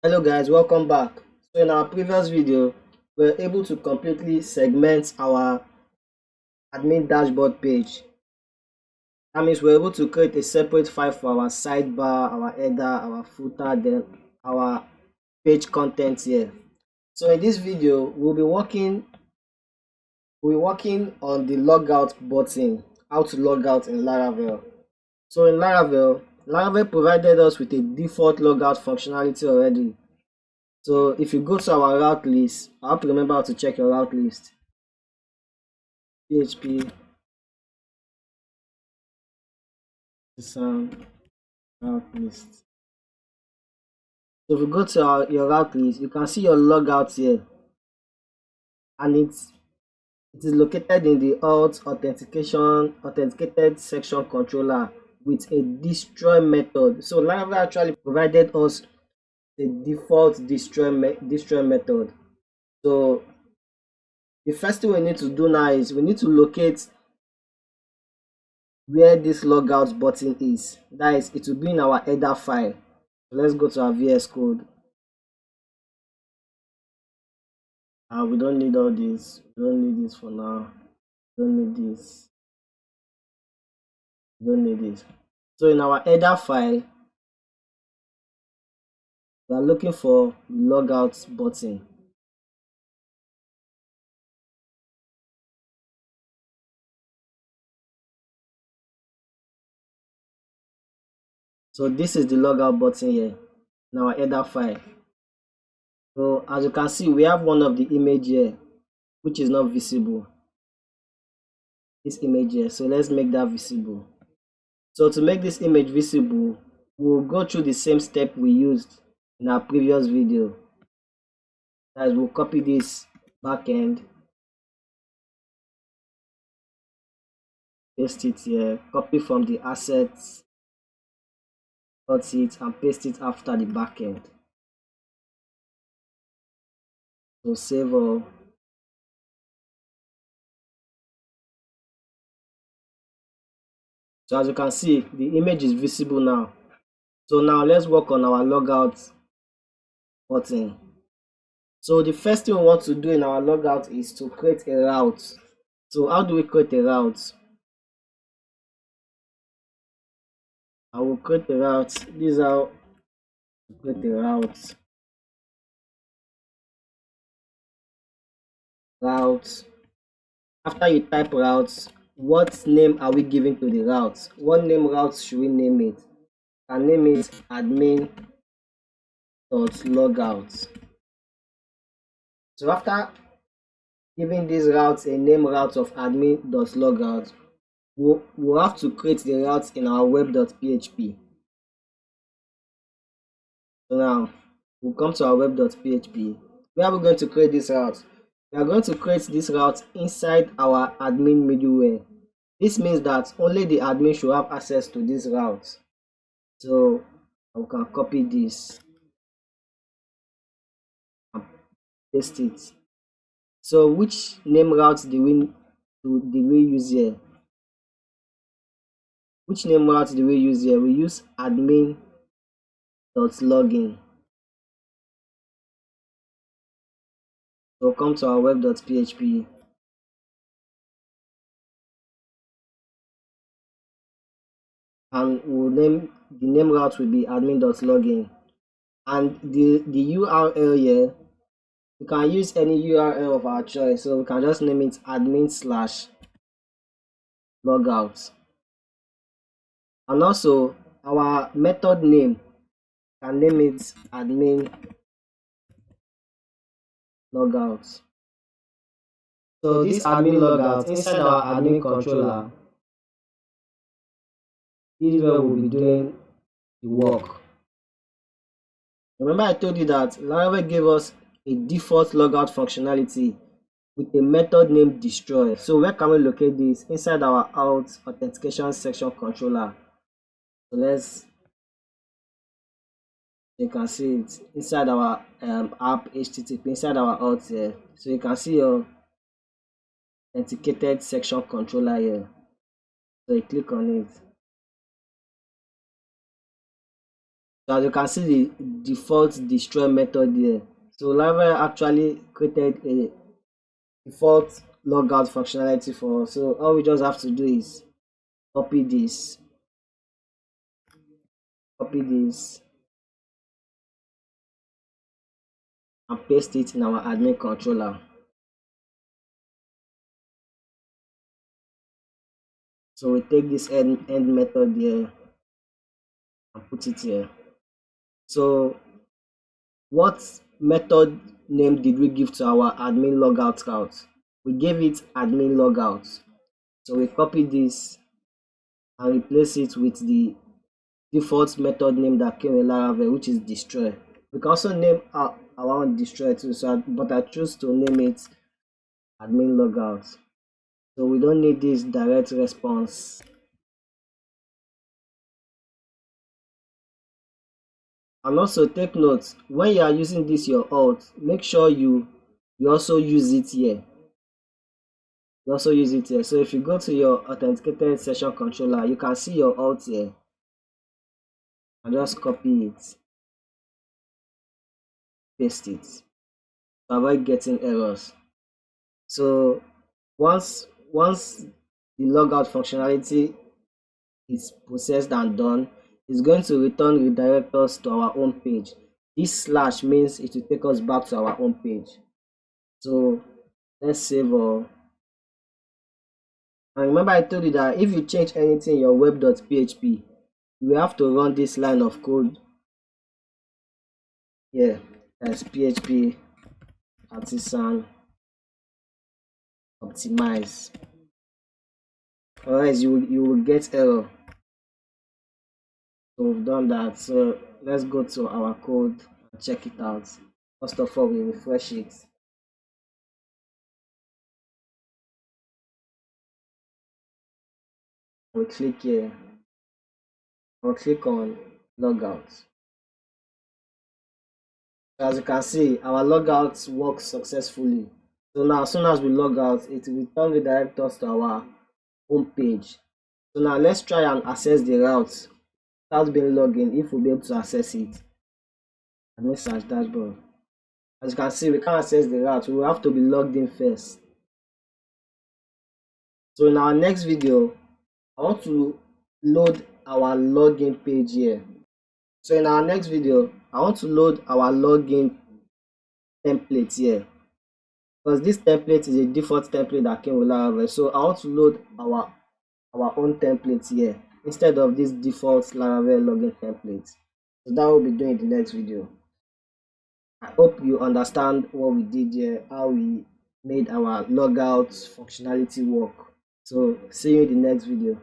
Hello guys, welcome back. So in our previous video, we were able to completely segment our admin dashboard page. That means we're able to create a separate file for our sidebar, our header, our footer, then our page content here. So in this video, we'll be working on the logout button, how to log out in Laravel. So in Laravel provided us with a default logout functionality already. So if you go to our route list, I have to remember how to check your route list. PHP sound route list. So if you go to your route list, you can see your logout here, and it is located in the authenticated section controller with a destroy method. So Laravel actually provided us the default destroy method. So the first thing we need to do now is we need to locate where this logout button is. That is, it will be in our header file. So let's go to our VS Code. We don't need all this. We don't need this for now. We don't need this. We don't need this. So in our header file, we are looking for the logout button. So this is the logout button here in our header file. So as you can see, we have one of the image here which is not visible. This image here. So let's make that visible. So to make this image visible, we'll go through the same step we used in our previous video. As we'll copy this backend, paste it here, copy from the assets, cut it and paste it after the backend. So save all. So as you can see, the image is visible now. So now let's work on our logout button. So the first thing we want to do in our logout is to create a route. So how do we create a route? I will create a route. This is how to create a route. Route. After you type route, what name are we giving to the route? What name route should we name it? And name it admin.logout. So after giving this route a name route of admin.logout, we'll have to create the route in our web.php. So now we'll come to our web.php. Where are we going to create this route? We are going to create this route inside our admin middleware. This means that only the admin should have access to this route. So I can copy this and paste it. So which name route do we use here? Which name route do we use here? We use admin.login. So come to our web.php. And we'll name the name route will be admin.login. And the URL here, we can use any URL of our choice. So we can just name it admin/logout. And also our method name, can name it admin logout. So this admin logout inside our admin controller, this is where we'll be doing the work. Remember I told you that Laravel gave us a default logout functionality with a method named destroy. So where can we locate this? Inside our authentication section controller. So you can see it inside our app HTTP, inside our auth here. So you can see your authenticated section controller here. So you click on it. So as you can see the default destroy method there. So Laravel actually created a default logout functionality for us. So all we just have to do is copy this, and paste it in our admin controller. So we take this end method here and put it here. So what method name did we give to our admin logout route? We gave it admin logout. So we copy this and replace it with the default method name that came with Laravel, which is destroy. We can also name our own destroy too, but I choose to name it admin logout. So we don't need this direct response. And also take note, when you are using this your alt, make sure you also use it here. So if you go to your authenticated session controller, you can see your alt here, and just copy it, paste it to avoid getting errors. So once the logout functionality is processed and done, it's going to return redirect us to our home page. This slash means it will take us back to our home page. So let's save all. And remember, I told you that if you change anything in your web.php, you will have to run this line of code here as php artisan optimize, or else you will get error. So we've done that. So let's go to our code and check it out. First of all, we refresh it. We click here. We'll click on logout. As you can see, our logout works successfully. So now, as soon as we log out, it will return redirect us to our home page. So now let's try and access the route without being logged in, if we'll be able to access it. Admin search dashboard. As you can see, we can't access the route. We will have to be logged in first. So in our next video, I want to load our login page here. So in our next video, I want to load our login template here, because this template is a default template that came with Laravel. So I want to load our own template here instead of this default Laravel login template. So that will be doing in the next video. I hope you understand what we did here, how we made our logout functionality work. So see you in the next video.